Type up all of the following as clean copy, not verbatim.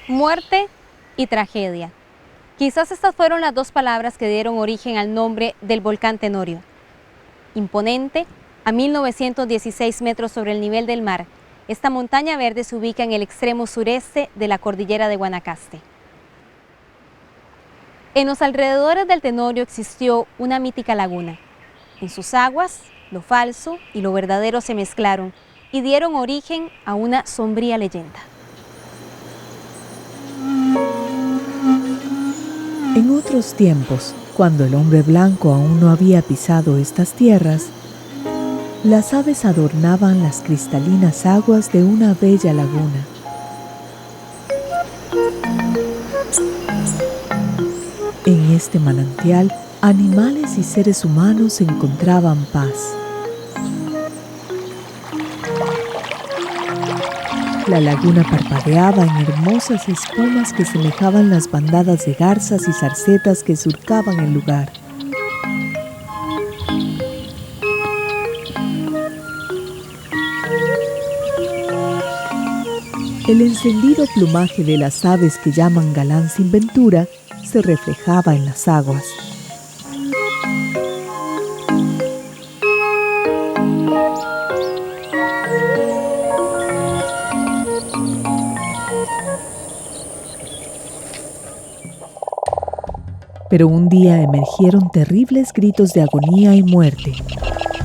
Muerte y tragedia. Quizás estas fueron las dos palabras que dieron origen al nombre del volcán Tenorio. Imponente, a 1916 metros sobre el nivel del mar, esta montaña verde se ubica en el extremo sureste de la cordillera de Guanacaste. En los alrededores del Tenorio existió una mítica laguna. En sus aguas, lo falso y lo verdadero se mezclaron y dieron origen a una sombría leyenda. En otros tiempos, cuando el hombre blanco aún no había pisado estas tierras, las aves adornaban las cristalinas aguas de una bella laguna. En este manantial, animales y seres humanos encontraban paz. La laguna parpadeaba en hermosas espumas que semejaban las bandadas de garzas y zarcetas que surcaban el lugar. El encendido plumaje de las aves que llaman galán sin ventura se reflejaba en las aguas. Pero un día emergieron terribles gritos de agonía y muerte.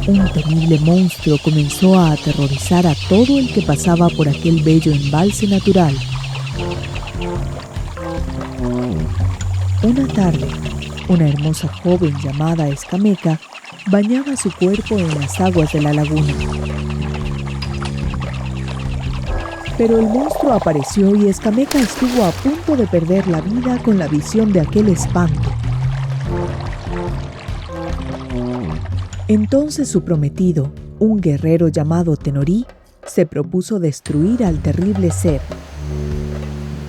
Un temible monstruo comenzó a aterrorizar a todo el que pasaba por aquel bello embalse natural. Una tarde, una hermosa joven llamada Escameca bañaba su cuerpo en las aguas de la laguna. Pero el monstruo apareció y Escameca estuvo a punto de perder la vida con la visión de aquel espanto. Entonces su prometido, un guerrero llamado Tenorí, se propuso destruir al terrible ser.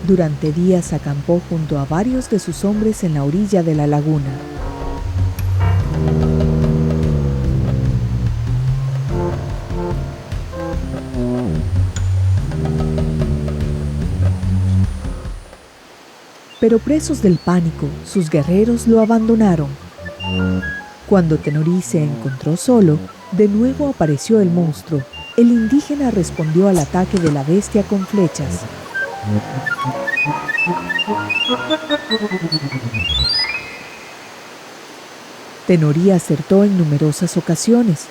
Durante días acampó junto a varios de sus hombres en la orilla de la laguna. Pero presos del pánico, sus guerreros lo abandonaron. Cuando Tenorí se encontró solo, de nuevo apareció el monstruo. El indígena respondió al ataque de la bestia con flechas. Tenorí acertó en numerosas ocasiones,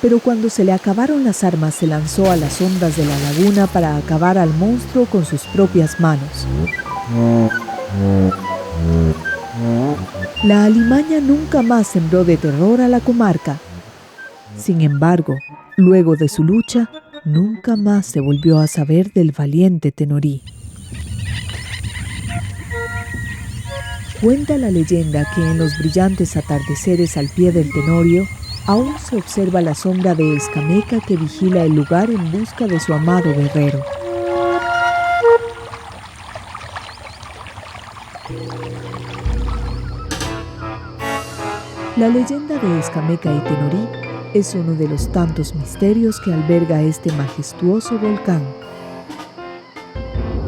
pero cuando se le acabaron las armas se lanzó a las ondas de la laguna para acabar al monstruo con sus propias manos. La alimaña nunca más sembró de terror a la comarca. Sin embargo, luego de su lucha, nunca más se volvió a saber del valiente Tenorí. Cuenta la leyenda que en los brillantes atardeceres al pie del Tenorio aún se observa la sombra de Escameca que vigila el lugar en busca de su amado guerrero. La leyenda de Escameca y Tenorí es uno de los tantos misterios que alberga este majestuoso volcán.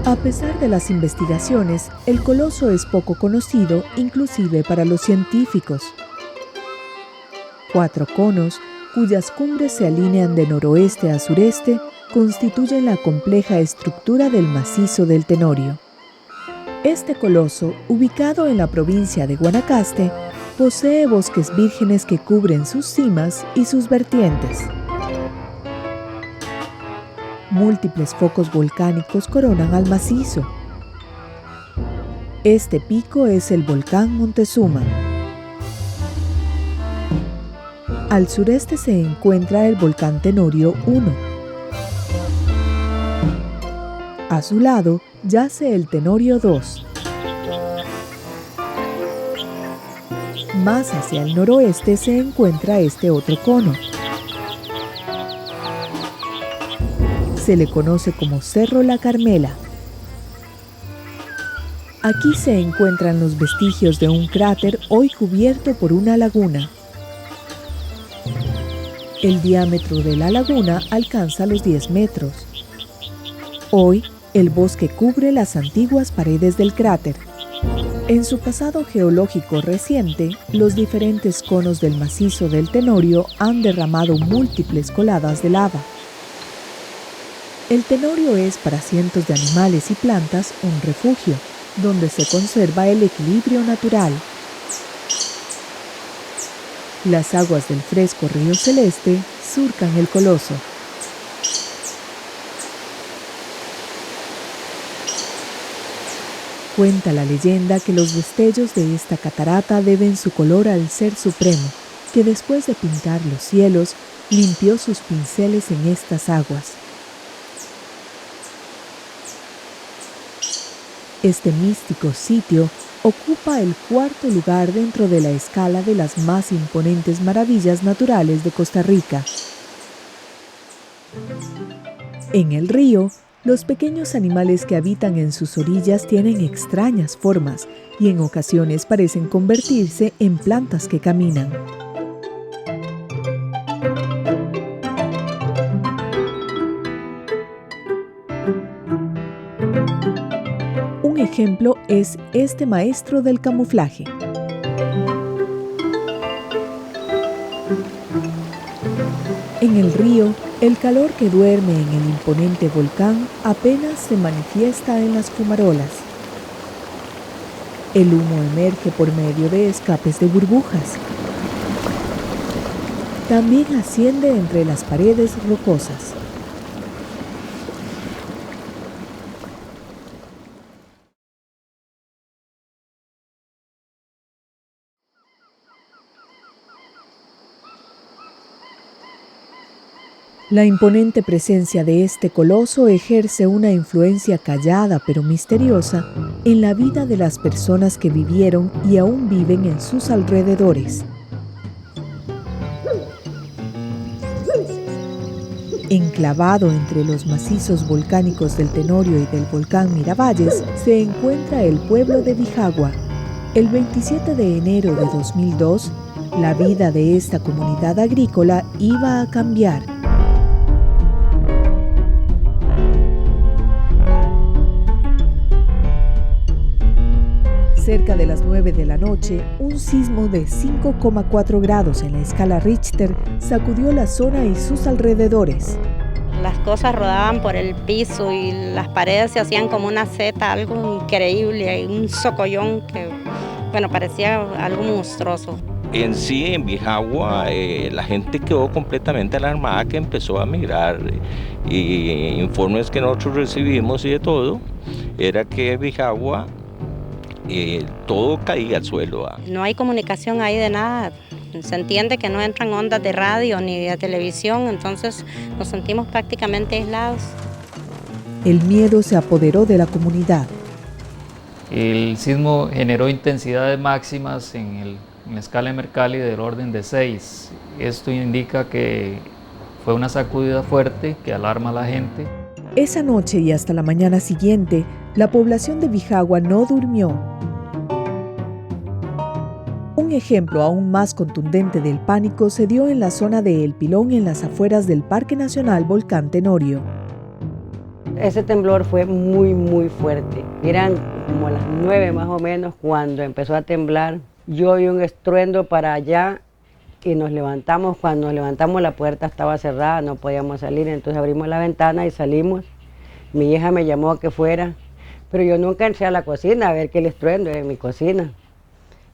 A pesar de las investigaciones, el coloso es poco conocido, inclusive para los científicos. 4 conos, cuyas cumbres se alinean de noroeste a sureste, constituyen la compleja estructura del macizo del Tenorio. Este coloso, ubicado en la provincia de Guanacaste, posee bosques vírgenes que cubren sus cimas y sus vertientes. Múltiples focos volcánicos coronan al macizo. Este pico es el volcán Montezuma. Al sureste se encuentra el volcán Tenorio 1. A su lado yace el Tenorio 2. Más hacia el noroeste se encuentra este otro cono. Se le conoce como Cerro La Carmela. Aquí se encuentran los vestigios de un cráter hoy cubierto por una laguna. El diámetro de la laguna alcanza los 10 metros. Hoy, el bosque cubre las antiguas paredes del cráter. En su pasado geológico reciente, los diferentes conos del macizo del Tenorio han derramado múltiples coladas de lava. El Tenorio es para cientos de animales y plantas un refugio, donde se conserva el equilibrio natural. Las aguas del fresco río Celeste surcan el coloso. Cuenta la leyenda que los destellos de esta catarata deben su color al Ser Supremo, que después de pintar los cielos, limpió sus pinceles en estas aguas. Este místico sitio ocupa el cuarto lugar dentro de la escala de las más imponentes maravillas naturales de Costa Rica. En el río, los pequeños animales que habitan en sus orillas tienen extrañas formas y en ocasiones parecen convertirse en plantas que caminan. Un ejemplo es este maestro del camuflaje. En el río, el calor que duerme en el imponente volcán apenas se manifiesta en las fumarolas. El humo emerge por medio de escapes de burbujas. También asciende entre las paredes rocosas. La imponente presencia de este coloso ejerce una influencia callada pero misteriosa en la vida de las personas que vivieron y aún viven en sus alrededores. Enclavado entre los macizos volcánicos del Tenorio y del volcán Miravalles, se encuentra el pueblo de Bijagua. El 27 de enero de 2002, la vida de esta comunidad agrícola iba a cambiar. Cerca de las 9 de la noche, un sismo de 5,4 grados en la escala Richter sacudió la zona y sus alrededores. Las cosas rodaban por el piso y las paredes se hacían como una seta, algo increíble, y un socollón que, parecía algo monstruoso. En sí, en Bijagua, la gente quedó completamente alarmada, que empezó a migrar. Y informes que nosotros recibimos y de todo, era que Bijagua todo caía al suelo. No hay comunicación ahí de nada. Se entiende que no entran ondas de radio ni de televisión, entonces nos sentimos prácticamente aislados. El miedo se apoderó de la comunidad. El sismo generó intensidades máximas en la escala de Mercalli del orden de 6. Esto indica que fue una sacudida fuerte que alarma a la gente. Esa noche y hasta la mañana siguiente, la población de Bijagua no durmió. Un ejemplo aún más contundente del pánico se dio en la zona de El Pilón, en las afueras del Parque Nacional Volcán Tenorio. Ese temblor fue muy fuerte. Eran como las 9 más o menos cuando empezó a temblar. Yo oí un estruendo para allá y nos levantamos. Cuando nos levantamos la puerta estaba cerrada, no podíamos salir, entonces abrimos la ventana y salimos. Mi hija me llamó a que fuera, pero yo nunca entré a la cocina a ver qué el estruendo era en mi cocina.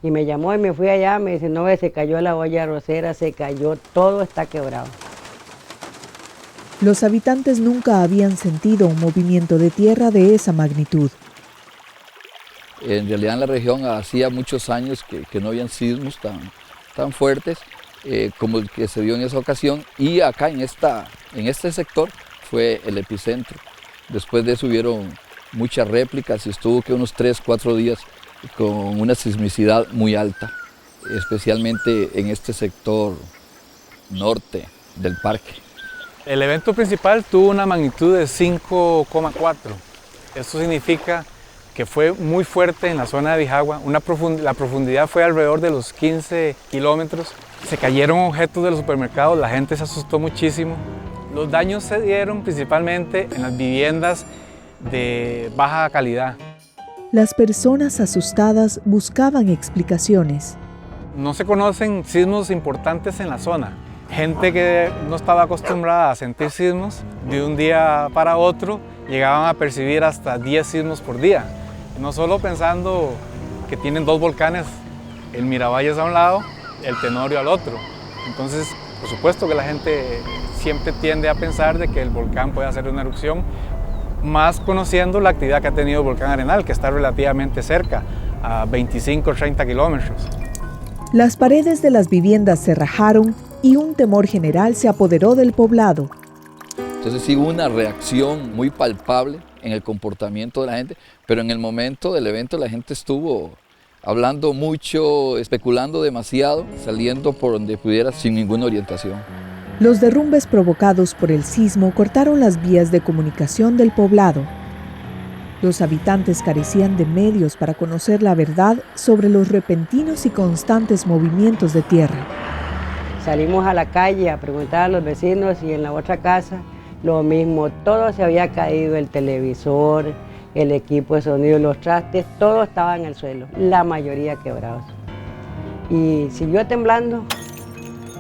Y me llamó y me fui allá, me dice, no, se cayó la olla arrocera, se cayó, todo está quebrado. Los habitantes nunca habían sentido un movimiento de tierra de esa magnitud. En realidad en la región hacía muchos años que no habían sismos tan fuertes como el que se vio en esa ocasión, y acá en este sector fue el epicentro. Después de eso hubieron muchas réplicas y estuvo unos 3-4 días con una sismicidad muy alta, especialmente en este sector norte del parque. El evento principal tuvo una magnitud de 5,4. Esto significa que fue muy fuerte en la zona de Bijagua. La profundidad fue alrededor de los 15 kilómetros. Se cayeron objetos de los supermercados, la gente se asustó muchísimo. Los daños se dieron principalmente en las viviendas de baja calidad. Las personas asustadas buscaban explicaciones. No se conocen sismos importantes en la zona. Gente que no estaba acostumbrada a sentir sismos, de un día para otro llegaban a percibir hasta 10 sismos por día. No solo pensando que tienen dos volcanes, el Miravalles a un lado, el Tenorio al otro. Entonces, por supuesto que la gente siempre tiende a pensar de que el volcán puede hacer una erupción, más conociendo la actividad que ha tenido el volcán Arenal, que está relativamente cerca, a 25 o 30 kilómetros. Las paredes de las viviendas se rajaron y un temor general se apoderó del poblado. Entonces sí hubo una reacción muy palpable en el comportamiento de la gente, pero en el momento del evento la gente estuvo hablando mucho, especulando demasiado, saliendo por donde pudiera sin ninguna orientación. Los derrumbes provocados por el sismo cortaron las vías de comunicación del poblado. Los habitantes carecían de medios para conocer la verdad sobre los repentinos y constantes movimientos de tierra. Salimos a la calle a preguntar a los vecinos y en la otra casa lo mismo, todo se había caído, el televisor, el equipo de sonido, los trastes, todo estaba en el suelo, la mayoría quebrados. Y siguió temblando,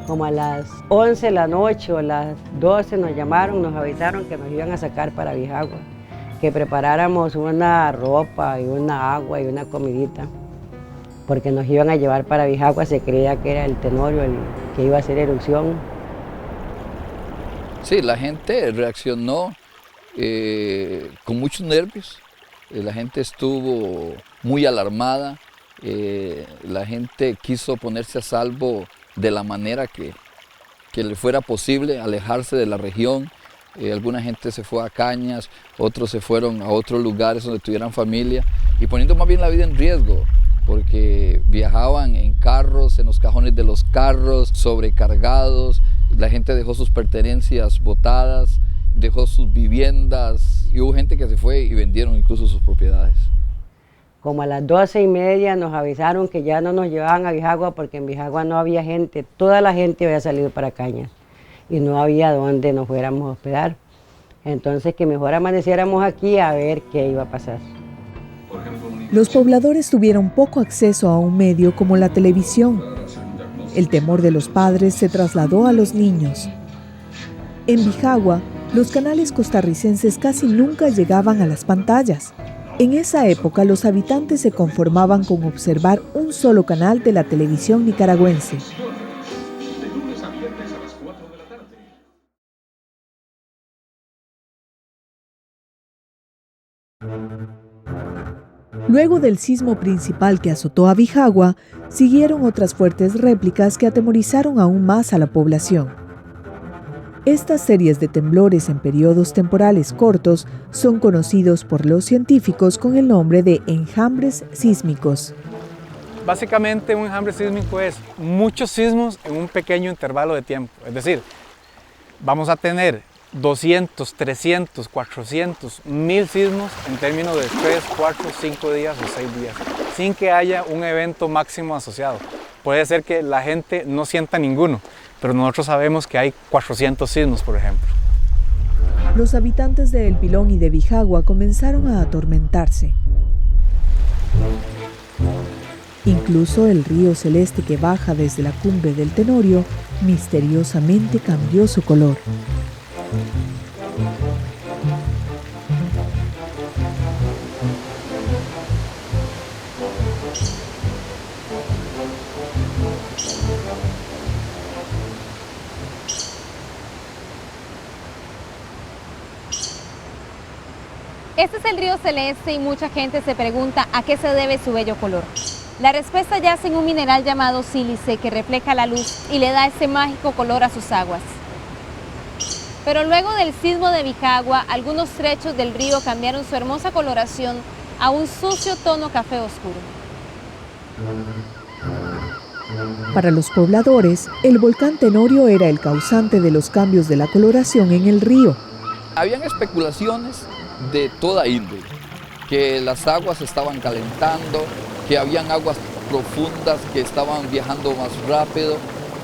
como a las 11 de la noche o las 12 nos llamaron, nos avisaron que nos iban a sacar para Bijagua, que preparáramos una ropa y una agua y una comidita, porque nos iban a llevar para Bijagua, se creía que era el Tenorio el que iba a hacer erupción. Sí, la gente reaccionó con muchos nervios, la gente estuvo muy alarmada, la gente quiso ponerse a salvo de la manera que le fuera posible, alejarse de la región. Alguna gente se fue a Cañas, otros se fueron a otros lugares donde tuvieran familia y poniendo más bien la vida en riesgo, porque viajaban en carros, en los cajones de los carros, sobrecargados, la gente dejó sus pertenencias botadas, dejó sus viviendas y hubo gente que se fue y vendieron incluso sus propiedades. Como a las 12:30 nos avisaron que ya no nos llevaban a Bijagua porque en Bijagua no había gente, toda la gente había salido para Cañas y no había dónde nos fuéramos a hospedar. Entonces que mejor amaneciéramos aquí a ver qué iba a pasar. Los pobladores tuvieron poco acceso a un medio como la televisión. El temor de los padres se trasladó a los niños. En Bijagua, los canales costarricenses casi nunca llegaban a las pantallas. En esa época, los habitantes se conformaban con observar un solo canal de la televisión nicaragüense. Luego del sismo principal que azotó a Bijagua, siguieron otras fuertes réplicas que atemorizaron aún más a la población. Estas series de temblores en periodos temporales cortos son conocidos por los científicos con el nombre de enjambres sísmicos. Básicamente un enjambre sísmico es muchos sismos en un pequeño intervalo de tiempo. Es decir, vamos a tener 200, 300, 400, 1000 sismos en términos de 3, 4, 5 días o 6 días, sin que haya un evento máximo asociado. Puede ser que la gente no sienta ninguno, pero nosotros sabemos que hay 400 sismos, por ejemplo. Los habitantes de El Pilón y de Bijagua comenzaron a atormentarse. Incluso el río Celeste que baja desde la cumbre del Tenorio misteriosamente cambió su color. Este es el río Celeste y mucha gente se pregunta a qué se debe su bello color. La respuesta yace en un mineral llamado sílice que refleja la luz y le da ese mágico color a sus aguas. Pero luego del sismo de Bijagua, algunos trechos del río cambiaron su hermosa coloración a un sucio tono café oscuro. Para los pobladores, el volcán Tenorio era el causante de los cambios de la coloración en el río. Habían especulaciones de toda índole, que las aguas estaban calentando, que habían aguas profundas que estaban viajando más rápido,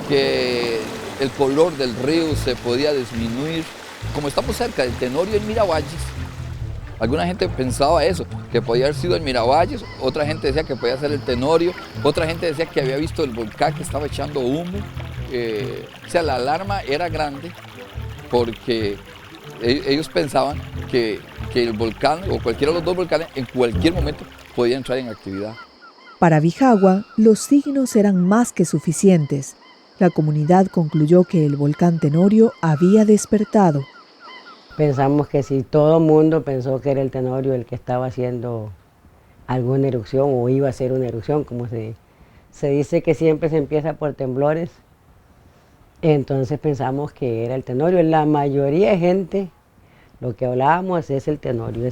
que el color del río se podía disminuir. Como estamos cerca del Tenorio en Miravalles, Alguna gente pensaba eso, que podía haber sido el Miravalles, otra gente decía que podía ser el Tenorio, otra gente decía que había visto el volcán que estaba echando humo. O sea, la alarma era grande porque ellos pensaban que el volcán o cualquiera de los dos volcanes en cualquier momento podía entrar en actividad. Para Bijagua, los signos eran más que suficientes. La comunidad concluyó que el volcán Tenorio había despertado. Pensamos que si todo el mundo pensó que era el Tenorio el que estaba haciendo alguna erupción o iba a hacer una erupción, como se dice que siempre se empieza por temblores, entonces pensamos que era el Tenorio. La mayoría de gente, lo que hablábamos es el Tenorio,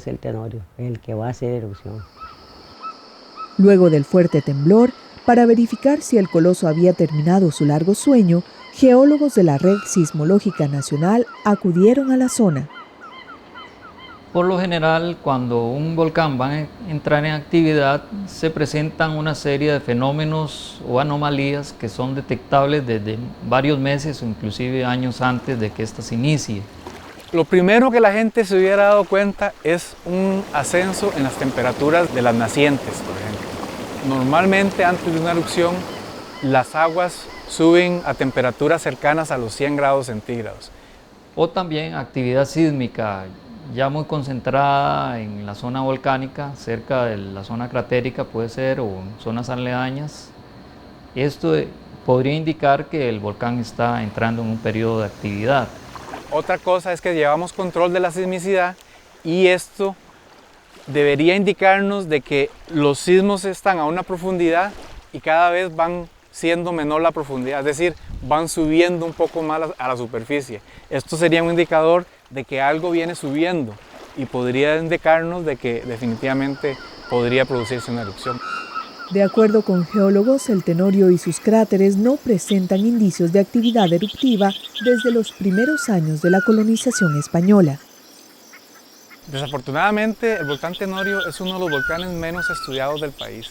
el que va a hacer erupción. Luego del fuerte temblor, para verificar si el coloso había terminado su largo sueño, geólogos de la Red Sismológica Nacional acudieron a la zona. Por lo general, cuando un volcán va a entrar en actividad, se presentan una serie de fenómenos o anomalías que son detectables desde varios meses o inclusive años antes de que ésta se inicie. Lo primero que la gente se hubiera dado cuenta es un ascenso en las temperaturas de las nacientes, por ejemplo. Normalmente antes de una erupción, las aguas suben a temperaturas cercanas a los 100 grados centígrados. O también actividad sísmica ya muy concentrada en la zona volcánica, cerca de la zona cratérica puede ser, o en zonas aledañas. Esto podría indicar que el volcán está entrando en un periodo de actividad. Otra cosa es que llevamos control de la sismicidad y esto debería indicarnos de que los sismos están a una profundidad y cada vez van siendo menor la profundidad, es decir, van subiendo un poco más a la superficie. Esto sería un indicador de que algo viene subiendo y podría indicarnos de que definitivamente podría producirse una erupción. De acuerdo con geólogos, el Tenorio y sus cráteres no presentan indicios de actividad eruptiva desde los primeros años de la colonización española. Desafortunadamente, el volcán Tenorio es uno de los volcanes menos estudiados del país.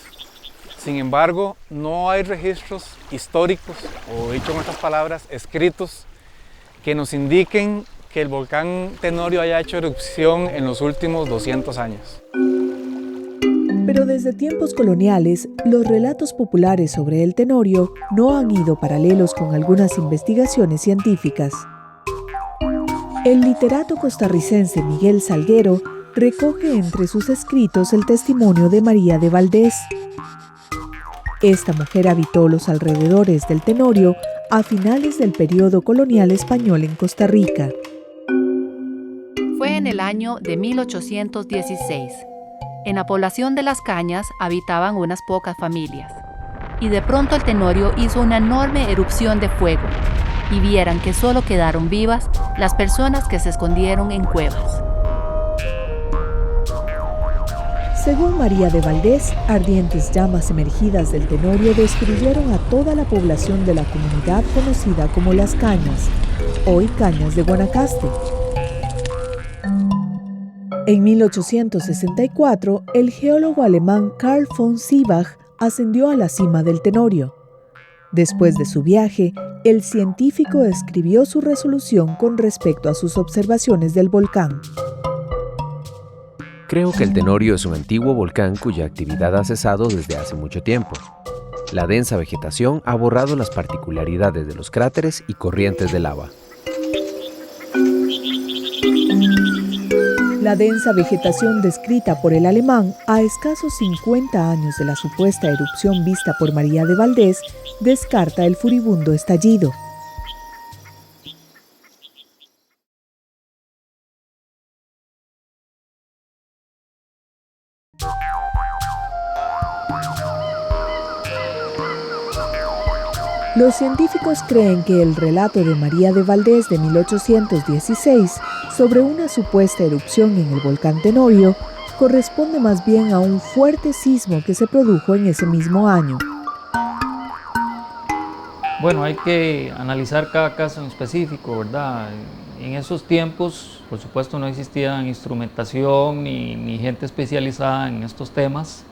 Sin embargo, no hay registros históricos, o dicho en otras palabras, escritos, que nos indiquen que el volcán Tenorio haya hecho erupción en los últimos 200 años. Pero desde tiempos coloniales, los relatos populares sobre el Tenorio no han ido paralelos con algunas investigaciones científicas. El literato costarricense Miguel Salguero recoge entre sus escritos el testimonio de María de Valdés. Esta mujer habitó los alrededores del Tenorio a finales del periodo colonial español en Costa Rica. Fue en el año de 1816. En la población de Las Cañas habitaban unas pocas familias. Y de pronto el Tenorio hizo una enorme erupción de fuego. Y vieran que solo quedaron vivas las personas que se escondieron en cuevas. Según María de Valdés, ardientes llamas emergidas del Tenorio destruyeron a toda la población de la comunidad conocida como Las Cañas, hoy Cañas de Guanacaste. En 1864, el geólogo alemán Carl von Siebach ascendió a la cima del Tenorio. Después de su viaje, el científico escribió su resolución con respecto a sus observaciones del volcán. Creo que el Tenorio es un antiguo volcán cuya actividad ha cesado desde hace mucho tiempo. La densa vegetación ha borrado las particularidades de los cráteres y corrientes de lava. La densa vegetación descrita por el alemán, a escasos 50 años de la supuesta erupción vista por María de Valdés, descarta el furibundo estallido. Los científicos creen que el relato de María de Valdés de 1816 sobre una supuesta erupción en el volcán Tenorio corresponde más bien a un fuerte sismo que se produjo en ese mismo año. Bueno, hay que analizar cada caso en específico, ¿verdad? En esos tiempos, por supuesto, no existía instrumentación ni gente especializada en estos temas.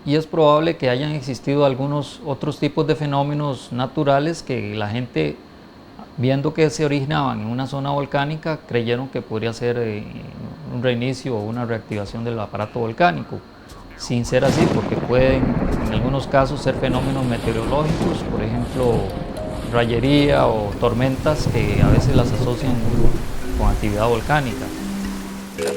Y es probable que hayan existido algunos otros tipos de fenómenos naturales que la gente, viendo que se originaban en una zona volcánica, creyeron que podría ser un reinicio o una reactivación del aparato volcánico, sin ser así, porque pueden en algunos casos ser fenómenos meteorológicos, por ejemplo rayería o tormentas que a veces las asocian con actividad volcánica.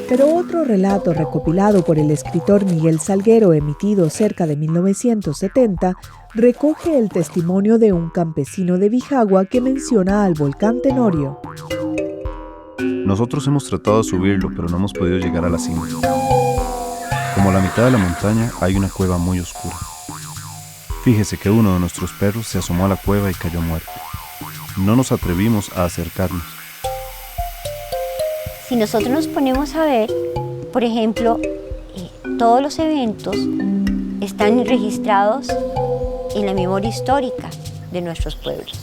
Pero otro relato recopilado por el escritor Miguel Salguero, emitido cerca de 1970, recoge el testimonio de un campesino de Bijagua que menciona al volcán Tenorio. Nosotros hemos tratado de subirlo, pero no hemos podido llegar a la cima. Como a la mitad de la montaña hay una cueva muy oscura. Fíjese que uno de nuestros perros se asomó a la cueva y cayó muerto. No nos atrevimos a acercarnos. Si nosotros nos ponemos a ver, por ejemplo, todos los eventos están registrados en la memoria histórica de nuestros pueblos.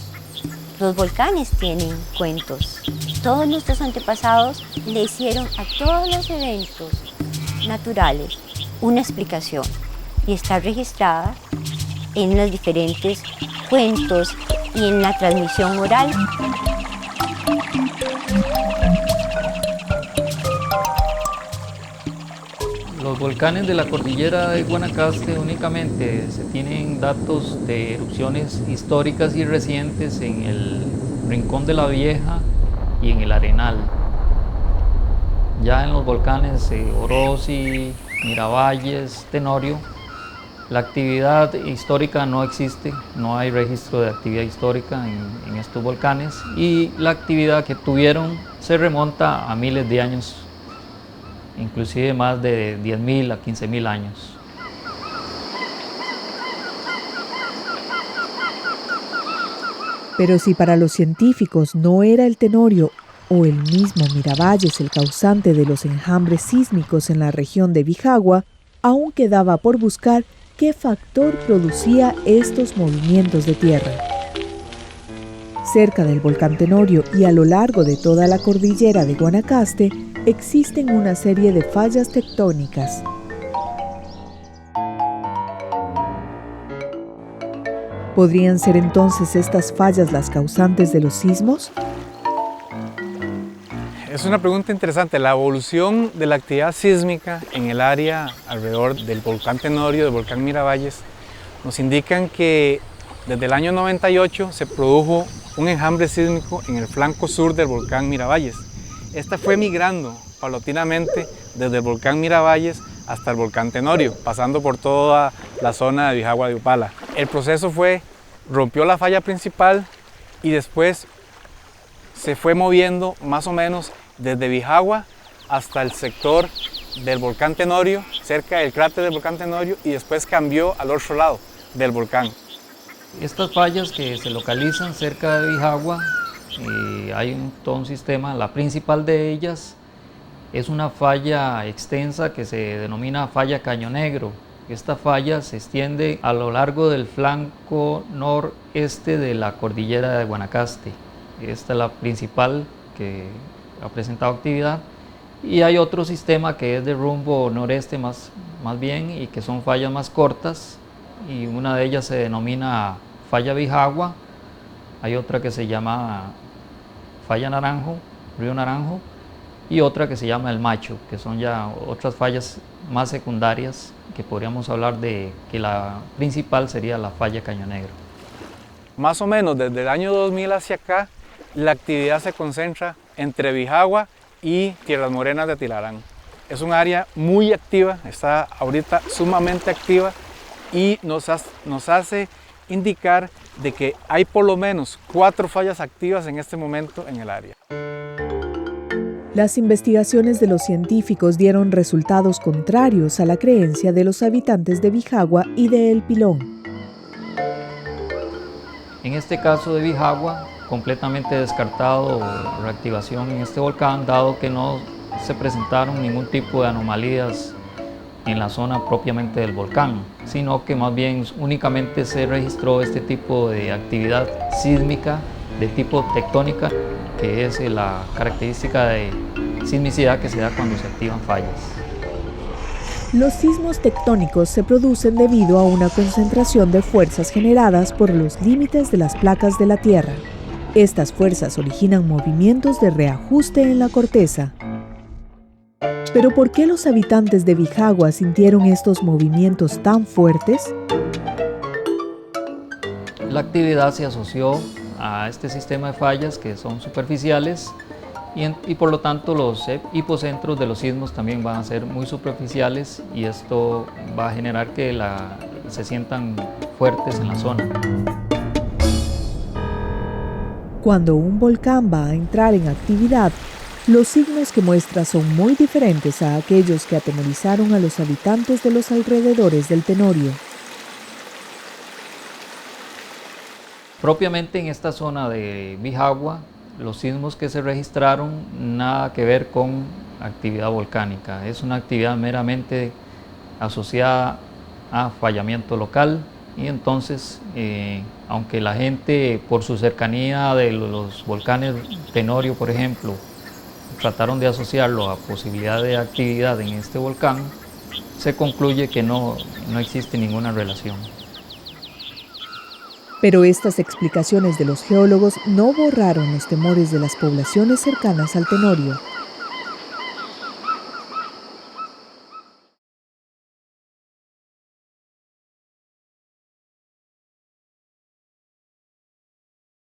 Los volcanes tienen cuentos. Todos nuestros antepasados le hicieron a todos los eventos naturales una explicación y está registrada en los diferentes cuentos y en la transmisión oral. Los volcanes de la cordillera de Guanacaste únicamente se tienen datos de erupciones históricas y recientes en el Rincón de la Vieja y en el Arenal. Ya en los volcanes Orosi, Miravalles, Tenorio, la actividad histórica no existe, no hay registro de actividad histórica en estos volcanes y la actividad que tuvieron se remonta a miles de años, inclusive más de 10.000 a 15.000 años. Pero si para los científicos no era el Tenorio o el mismo Miravalles el causante de los enjambres sísmicos en la región de Bijagua, aún quedaba por buscar qué factor producía estos movimientos de tierra. Cerca del volcán Tenorio y a lo largo de toda la cordillera de Guanacaste existen una serie de fallas tectónicas. ¿Podrían ser entonces estas fallas las causantes de los sismos? Es una pregunta interesante. La evolución de la actividad sísmica en el área alrededor del volcán Tenorio, del volcán Miravalles, nos indican que desde el año 98 se produjo un enjambre sísmico en el flanco sur del volcán Miravalles. Esta fue migrando paulatinamente desde el volcán Miravalles hasta el volcán Tenorio, pasando por toda la zona de Bijagua de Upala. El proceso rompió la falla principal y después se fue moviendo más o menos desde Bijagua hasta el sector del volcán Tenorio, cerca del cráter del volcán Tenorio, y después cambió al otro lado del volcán. Estas fallas que se localizan cerca de Bijagua, hay todo un sistema. La principal de ellas es una falla extensa que se denomina falla Caño Negro. Esta falla se extiende a lo largo del flanco noreste de la cordillera de Guanacaste. Esta es la principal que ha presentado actividad. Y hay otro sistema que es de rumbo noreste más bien y que son fallas más cortas. Y una de ellas se denomina falla Bijagua. Hay otra que se llama falla Naranjo, río Naranjo. Y otra que se llama el Macho, que son ya otras fallas más secundarias que podríamos hablar de que la principal sería la falla Caño Negro. Más o menos desde el año 2000 hacia acá, la actividad se concentra entre Bijagua y Tierras Morenas de Tilarán. Es un área muy activa, está ahorita sumamente activa y nos hace indicar de que hay por lo menos 4 fallas activas en este momento en el área. Las investigaciones de los científicos dieron resultados contrarios a la creencia de los habitantes de Bijagua y de El Pilón. En este caso de Bijagua, completamente descartado reactivación en este volcán, dado que no se presentaron ningún tipo de anomalías en la zona propiamente del volcán, sino que más bien únicamente se registró este tipo de actividad sísmica de tipo tectónica, que es la característica de sismicidad que se da cuando se activan fallas. Los sismos tectónicos se producen debido a una concentración de fuerzas generadas por los límites de las placas de la Tierra. Estas fuerzas originan movimientos de reajuste en la corteza. Pero ¿por qué los habitantes de Bijagua sintieron estos movimientos tan fuertes? La actividad se asoció a este sistema de fallas que son superficiales y por lo tanto los hipocentros de los sismos también van a ser muy superficiales y esto va a generar que se sientan fuertes en la zona. Cuando un volcán va a entrar en actividad, los signos que muestra son muy diferentes a aquellos que atemorizaron a los habitantes de los alrededores del Tenorio. Propiamente en esta zona de Bijagua, los sismos que se registraron nada que ver con actividad volcánica. Es una actividad meramente asociada a fallamiento local y entonces, aunque la gente por su cercanía de los volcanes Tenorio, por ejemplo, trataron de asociarlo a posibilidad de actividad en este volcán, se concluye que no existe ninguna relación. Pero estas explicaciones de los geólogos no borraron los temores de las poblaciones cercanas al Tenorio.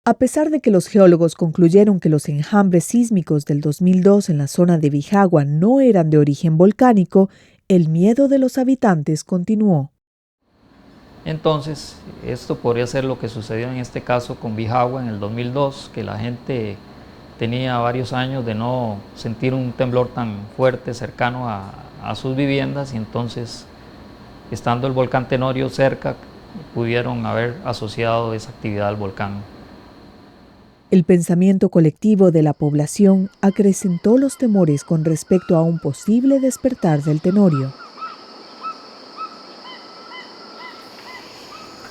A pesar de que los geólogos concluyeron que los enjambres sísmicos del 2002 en la zona de Bijagua no eran de origen volcánico, el miedo de los habitantes continuó. Entonces, esto podría ser lo que sucedió en este caso con Bijagua en el 2002, que la gente tenía varios años de no sentir un temblor tan fuerte cercano a sus viviendas y entonces, estando el volcán Tenorio cerca, pudieron haber asociado esa actividad al volcán. El pensamiento colectivo de la población acrecentó los temores con respecto a un posible despertar del Tenorio.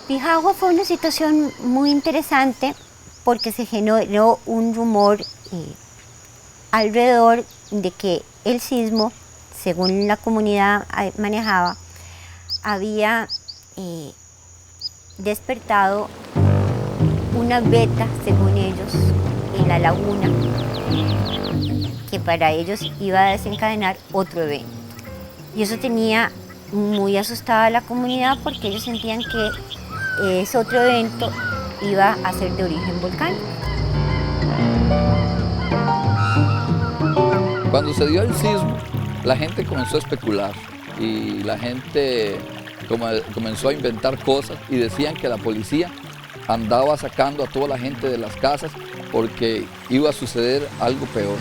Bijagua fue una situación muy interesante porque se generó un rumor alrededor de que el sismo, según la comunidad manejaba, había despertado una beta, según ellos, en la laguna, que para ellos iba a desencadenar otro evento. Y eso tenía muy asustada a la comunidad porque ellos sentían que ese otro evento iba a ser de origen volcánico. Cuando se dio el sismo, la gente comenzó a especular y la gente comenzó a inventar cosas y decían que la policía andaba sacando a toda la gente de las casas porque iba a suceder algo peor.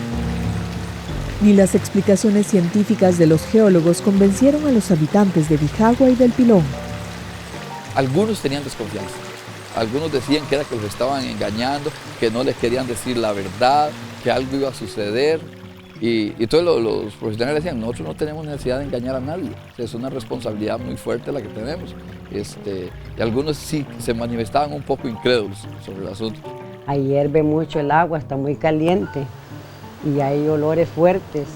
Ni las explicaciones científicas de los geólogos convencieron a los habitantes de Bijagua y del Pilón. Algunos tenían desconfianza, algunos decían que era que los estaban engañando, que no les querían decir la verdad, que algo iba a suceder. Y todos los profesionales decían, nosotros no tenemos necesidad de engañar a nadie, es una responsabilidad muy fuerte la que tenemos. Y algunos sí se manifestaban un poco incrédulos sobre el asunto. Ahí hierve mucho el agua, está muy caliente y hay olores fuertes.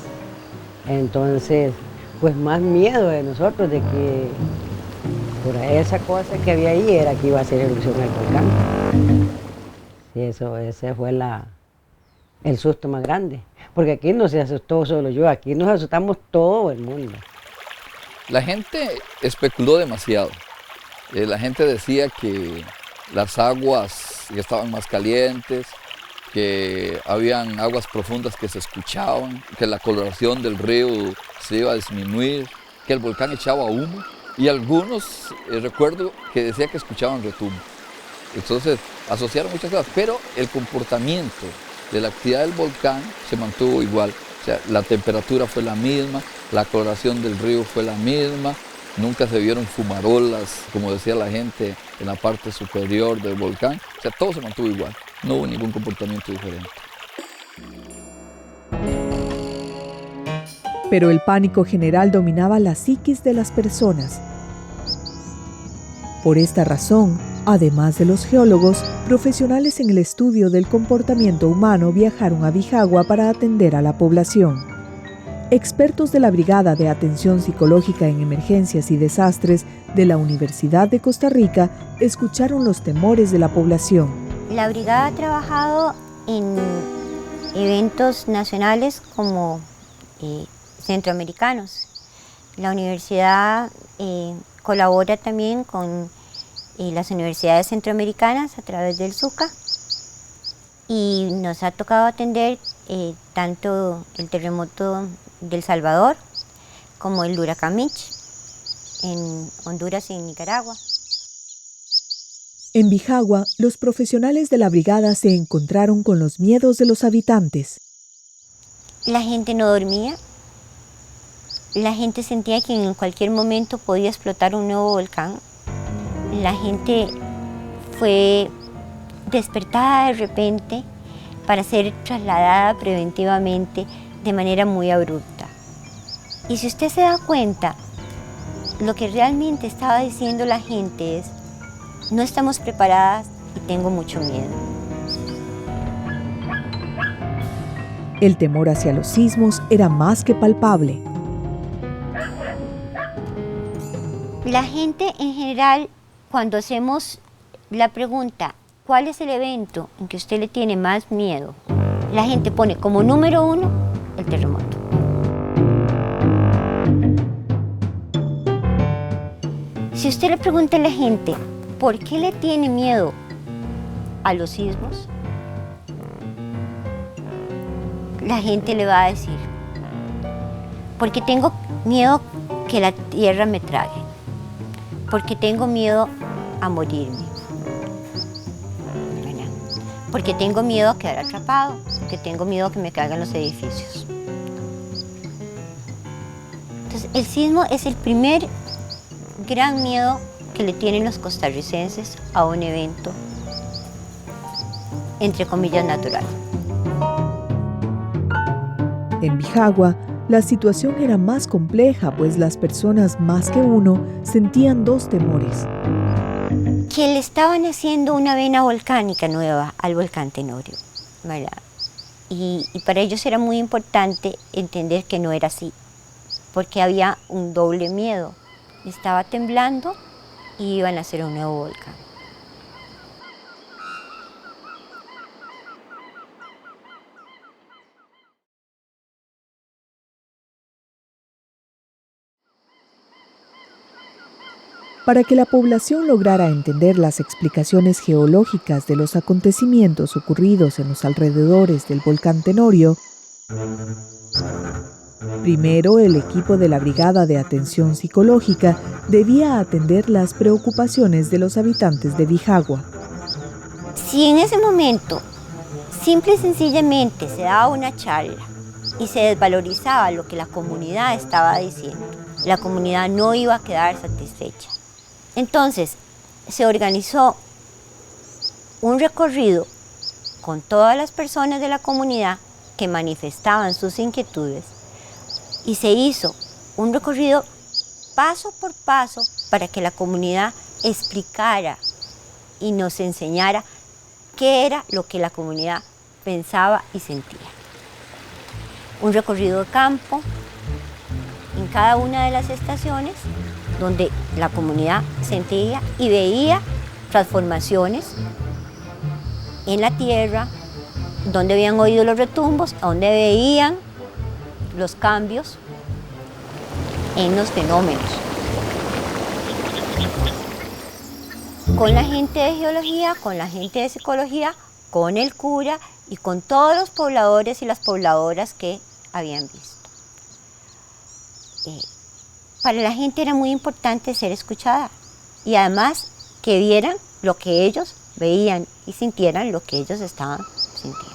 Entonces, pues más miedo de nosotros de que por esa cosa que había ahí era que iba a ser erupción del volcán. Y ese fue el susto más grande. Porque aquí no se asustó solo yo, aquí nos asustamos todo el mundo. La gente especuló demasiado. La gente decía que las aguas ya estaban más calientes, que habían aguas profundas que se escuchaban, que la coloración del río se iba a disminuir, que el volcán echaba humo. Y algunos, recuerdo que decía que escuchaban retumbo. Entonces asociaron muchas cosas, pero el comportamiento de la actividad del volcán se mantuvo igual. O sea, la temperatura fue la misma, la coloración del río fue la misma, nunca se vieron fumarolas, como decía la gente, en la parte superior del volcán. O sea, todo se mantuvo igual, no hubo ningún comportamiento diferente. Pero el pánico general dominaba la psiquis de las personas. Por esta razón, además de los geólogos, profesionales en el estudio del comportamiento humano viajaron a Bijagua para atender a la población. Expertos de la Brigada de Atención Psicológica en Emergencias y Desastres de la Universidad de Costa Rica escucharon los temores de la población. La brigada ha trabajado en eventos nacionales como centroamericanos. La universidad colabora también con las universidades centroamericanas a través del SUCA y nos ha tocado atender tanto el terremoto de El Salvador como el huracán Mitch en Honduras y en Nicaragua. En Bijagua, los profesionales de la brigada se encontraron con los miedos de los habitantes. La gente no dormía, la gente sentía que en cualquier momento podía explotar un nuevo volcán. La gente fue despertada de repente para ser trasladada preventivamente de manera muy abrupta. Y si usted se da cuenta, lo que realmente estaba diciendo la gente es: no estamos preparadas y tengo mucho miedo. El temor hacia los sismos era más que palpable. La gente en general, cuando hacemos la pregunta, ¿cuál es el evento en que usted le tiene más miedo? La gente pone como número 1 el terremoto. Si usted le pregunta a la gente, ¿por qué le tiene miedo a los sismos? La gente le va a decir, porque tengo miedo que la tierra me trague, porque tengo miedo a morirme, ¿verdad? Porque tengo miedo a quedar atrapado, porque tengo miedo a que me caigan los edificios. Entonces, el sismo es el primer gran miedo que le tienen los costarricenses a un evento, entre comillas, natural. En Bijagua, la situación era más compleja, pues las personas más que uno sentían dos temores. Que le estaban haciendo una vena volcánica nueva al volcán Tenorio, ¿verdad? Y para ellos era muy importante entender que no era así, porque había un doble miedo. Estaba temblando y iban a hacer un nuevo volcán. Para que la población lograra entender las explicaciones geológicas de los acontecimientos ocurridos en los alrededores del volcán Tenorio, primero el equipo de la Brigada de Atención Psicológica debía atender las preocupaciones de los habitantes de Bijagua. Si en ese momento simple y sencillamente se daba una charla y se desvalorizaba lo que la comunidad estaba diciendo, la comunidad no iba a quedar satisfecha. Entonces, se organizó un recorrido con todas las personas de la comunidad que manifestaban sus inquietudes y se hizo un recorrido paso por paso para que la comunidad explicara y nos enseñara qué era lo que la comunidad pensaba y sentía. Un recorrido de campo en cada una de las estaciones donde la comunidad sentía y veía transformaciones en la tierra, donde habían oído los retumbos, donde veían los cambios en los fenómenos. Con la gente de geología, con la gente de psicología, con el cura y con todos los pobladores y las pobladoras que habían visto. Para la gente era muy importante ser escuchada y además que vieran lo que ellos veían y sintieran lo que ellos estaban sintiendo.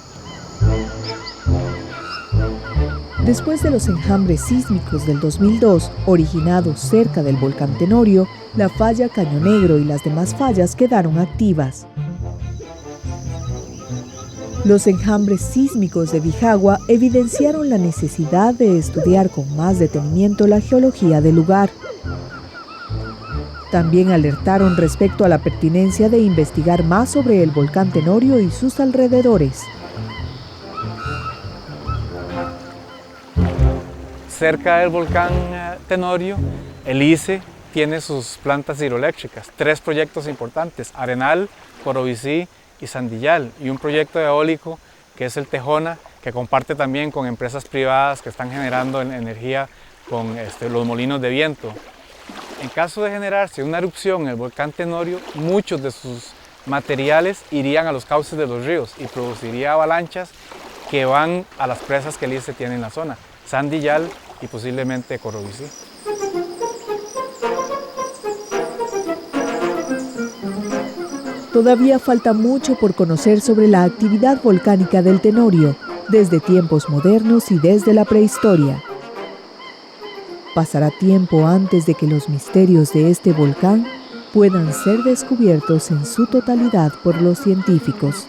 Después de los enjambres sísmicos del 2002, originados cerca del volcán Tenorio, la falla Caño Negro y las demás fallas quedaron activas. Los enjambres sísmicos de Bijagua evidenciaron la necesidad de estudiar con más detenimiento la geología del lugar. También alertaron respecto a la pertinencia de investigar más sobre el volcán Tenorio y sus alrededores. Cerca del volcán Tenorio, el ICE tiene sus plantas hidroeléctricas, 3 proyectos importantes: Arenal, Corobicí y Sandillal, y un proyecto eólico que es el Tejona que comparte también con empresas privadas que están generando energía con los molinos de viento. En caso de generarse una erupción en el volcán Tenorio, muchos de sus materiales irían a los cauces de los ríos y produciría avalanchas que van a las presas que el ICE tiene en la zona, Sandillal y posiblemente Corobicí. Todavía falta mucho por conocer sobre la actividad volcánica del Tenorio, desde tiempos modernos y desde la prehistoria. Pasará tiempo antes de que los misterios de este volcán puedan ser descubiertos en su totalidad por los científicos.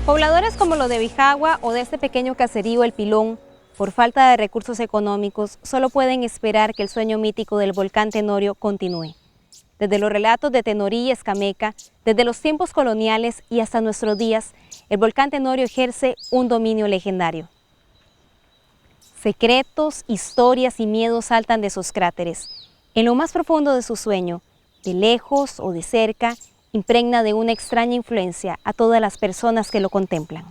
Pobladores como los de Bijagua o de este pequeño caserío El Pilón, por falta de recursos económicos, solo pueden esperar que el sueño mítico del volcán Tenorio continúe. Desde los relatos de Tenorí y Escameca, desde los tiempos coloniales y hasta nuestros días, el volcán Tenorio ejerce un dominio legendario. Secretos, historias y miedos saltan de sus cráteres. En lo más profundo de su sueño, de lejos o de cerca, impregna de una extraña influencia a todas las personas que lo contemplan.